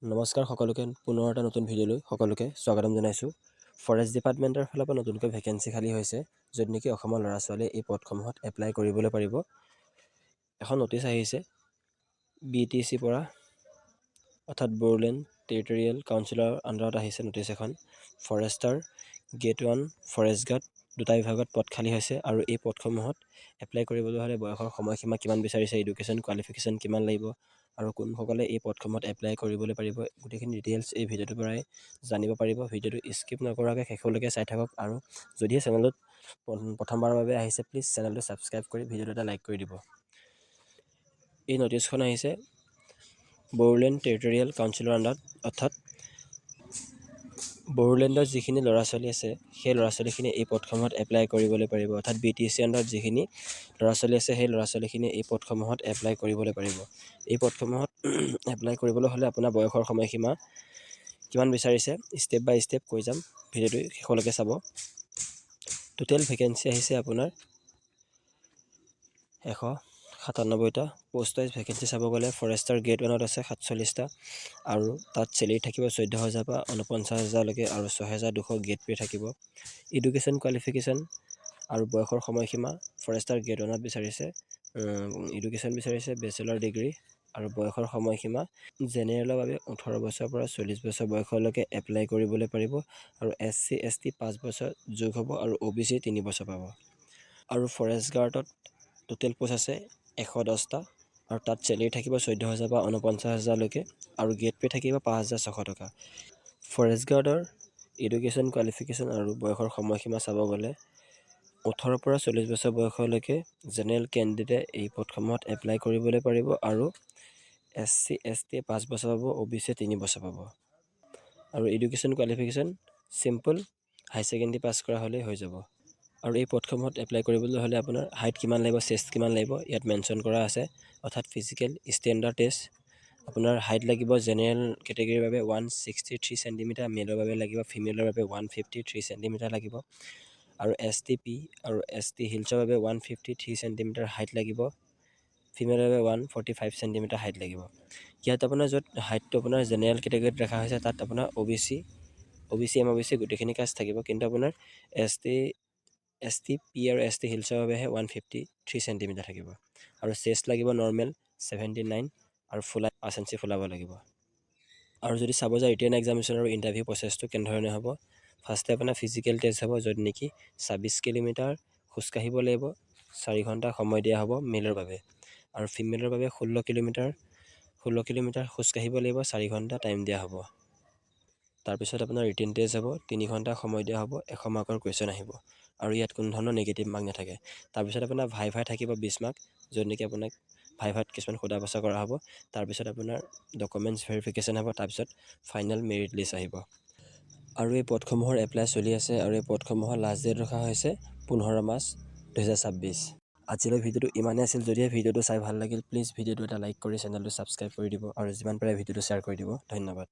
নমস্কাৰ সকলোকে পুনৰ এটা নতুন ভিডিঅ'লৈ সকলোকে স্বাগতম জনাইছোঁ। ফৰেষ্ট ডিপাৰ্টমেণ্টৰ ফালৰ পৰা নতুনকৈ ভেকেঞ্চি খালী হৈছে, য'ত নেকি অসমৰ ল'ৰা ছোৱালীয়ে এই পদসমূহত এপ্লাই কৰিবলৈ পাৰিব। এখন নটিচ আহিছে BTC পৰা, অৰ্থাৎ বড়োলেণ্ড টেৰিটৰিয়েল কাউন্সিলৰ আণ্ডাৰত আহিছে নটিচ এখন। ফৰেষ্টাৰ, গেট 1, ফৰেষ্ট গাৰ্ড দুটা বিভাগত পদ খালী হৈছে আৰু এই পদসমূহত এপ্লাই কৰিবলৈ হ'লে বয়সৰ সময়সীমা কিমান বিচাৰিছে, এডুকেশ্যন কোৱালিফিকেশ্যন কিমান লাগিব আৰু কোনসকলে এই পদসমূহত এপ্লাই কৰিবলৈ পাৰিব, গোটেইখিনি ডিটেইলছ এই ভিডিঅ'টোৰ পৰাই জানিব পাৰিব। ভিডিঅ'টো স্কিপ নকৰাকৈ শেষলৈকে চাই থাকক আৰু যদিহে চেনেলত প্ৰথমবাৰৰ বাবে আহিছে, প্লিজ চেনেলটো ছাবস্ক্ৰাইব কৰি ভিডিঅ'টো এটা লাইক কৰি দিব। এই নটিচখন আহিছে বড়োলেণ্ড টেৰিটৰিয়েল কাউন্সিলৰ আণ্ডাৰত, অৰ্থাৎ বড়োলেণ্ডৰ যিখিনি ল'ৰা ছোৱালী আছে সেই ল'ৰা ছোৱালীখিনি এই পদসমূহত এপ্লাই কৰিবলৈ পাৰিব। অৰ্থাৎ BTC আণ্ডাৰত যিখিনি ল'ৰা ছোৱালী আছে সেই ল'ৰা ছোৱালীখিনিয়ে এই পদসমূহত এপ্লাই কৰিবলৈ পাৰিব। এই পদসমূহত এপ্লাই কৰিবলৈ হ'লে আপোনাৰ বয়সৰ সময়সীমা কিমান বিচাৰিছে ষ্টেপ বাই ষ্টেপ কৈ যাম, ভিডিঅ'টো শেষলৈকে চাব। টোটেল ভেকেঞ্চি আহিছে আপোনাৰ 197টা। পোষ্ট ৱাইজ ভেকেঞ্চি চাব গ'লে ফৰেষ্টাৰ গ্ৰেড 1ত আছে 47টা আৰু তাত চেলেৰি থাকিব 14,000 পৰা 49,000লৈকে আৰু 6,200 গেট পে থাকিব। এডুকেশ্যন কোৱালিফিকেশ্যন আৰু বয়সৰ সময়সীমা ফৰেষ্টাৰ গ্ৰেড 1ত বিচাৰিছে এডুকেশ্যন বিচাৰিছে বেচেলৰ ডিগ্ৰী আৰু বয়সৰ সময়সীমা জেনেৰেলৰ বাবে 18 বছৰৰ পৰা 40 বছৰ বয়সলৈকে এপ্লাই কৰিবলৈ পাৰিব আৰু SC ST 5 বছৰ যোগ হ'ব আৰু OBC 3 বছৰ পাব। আৰু ফৰেষ্ট গাৰ্ডত টোটেল পোষ্ট আছে 110টা আৰু তাত চেলেৰি থাকিব 14,000 পৰা 49,000লৈকে আৰু গেট পে থাকিব 5,600 টকা। ফৰেষ্ট গাৰ্ডৰ এডুকেশ্যন কোৱালিফিকেশ্যন আৰু বয়সৰ সময়সীমা চাব গ'লে 18 পৰা 40 বছৰ বয়সলৈকে জেনেৰেল কেণ্ডিডেটে এই পদসমূহত এপ্লাই কৰিবলৈ পাৰিব আৰু SC ST 5 বছৰ পাব, OBC 3 বছৰ পাব। আৰু এডুকেশ্যন কোৱালিফিকেশ্যন চিম্পল হাই ছেকেণ্ডেৰী পাছ কৰা হ'লেই হৈ যাব। আৰু এই পদসমূহত এপ্লাই কৰিবলৈ হ'লে আপোনাৰ হাইট কিমান লাগিব, চেষ্ট কিমান লাগিব ইয়াত মেনশ্যন কৰা আছে, অৰ্থাৎ ফিজিকেল ষ্টেণ্ডাৰ্ড টেষ্ট। আপোনাৰ হাইট লাগিব জেনেৰেল কেটেগৰীৰ বাবে 163 চেণ্টিমিটাৰ, মেলৰ বাবে লাগিব, ফিমেলৰ বাবে 153 চেণ্টিমিটাৰ লাগিব আৰু STP আৰু ST হিলছৰ বাবে 153 চেণ্টিমিটাৰ হাইট লাগিব, ফিমেলৰ বাবে 145 চেণ্টিমিটাৰ হাইট লাগিব। ইয়াত আপোনাৰ য'ত হাইটটো আপোনাৰ জেনেৰেল কেটেগৰীত ৰখা হৈছে তাত আপোনাৰ OBC MOBC গোটেইখিনি কাষ্ট থাকিব, কিন্তু আপোনাৰ STP আৰু ST হিলছৰ বাবেহে 153 চেণ্টিমিটাৰ থাকিব আৰু চেষ্ট লাগিব নৰ্মেল 79 আৰু ফুলা 5 ইঞ্চি ফুলাব লাগিব। আৰু যদি চাব যায় ৰিটেন এক্সামিনেশ্যন আৰু ইণ্টাৰভিউ প্ৰচেছটো কেনেধৰণে হ'ব, ফাৰ্ষ্টে আপোনাৰ ফিজিকেল টেষ্ট হ'ব, য'ত নেকি 26 কিলোমিটাৰ খোজকাঢ়িব লাগিব, 4 ঘণ্টা সময় দিয়া হ'ব মেলৰ বাবে আৰু ফিমেলৰ বাবে 16 কিলোমিটাৰ খোজকাঢ়িব লাগিব, 4 ঘণ্টা টাইম দিয়া হ'ব। তাৰপিছত আপোনাৰ ৰিটেন টেষ্ট হ'ব, 3 ঘণ্টা সময় দিয়া হ'ব, 100 মাৰ্কৰ কুৱেশ্যন আহিব আৰু ইয়াত কোনো ধৰণৰ নিগেটিভ মাৰ্ক নাথাকে। তাৰপিছত আপোনাৰ ভাইভা থাকিব 20 মাৰ্ক, য'ত নেকি আপোনাক ভাইভাত কিছুমান সোধা পোছা কৰা হ'ব। তাৰপিছত আপোনাৰ ডকুমেণ্টছ ভেৰিফিকেশ্যন হ'ব, তাৰপিছত ফাইনেল মেৰিট লিষ্ট আহিব। আৰু এই পদসমূহৰ এপ্লাই চলি আছে আৰু এই পদসমূহৰ লাষ্ট ডেট ৰখা হৈছে 15 মাৰ্চ 2026। আজিলৈ ভিডিঅ'টো ইমানেই আছিল। যদিহে ভিডিঅ'টো চাই ভাল লাগিল প্লিজ ভিডিঅ'টো এটা লাইক কৰি চেনেলটো ছাবস্ক্ৰাইব কৰি দিব আৰু যিমান পাৰে ভিডিঅ'টো শ্বেয়াৰ কৰি দিব। ধন্যবাদ।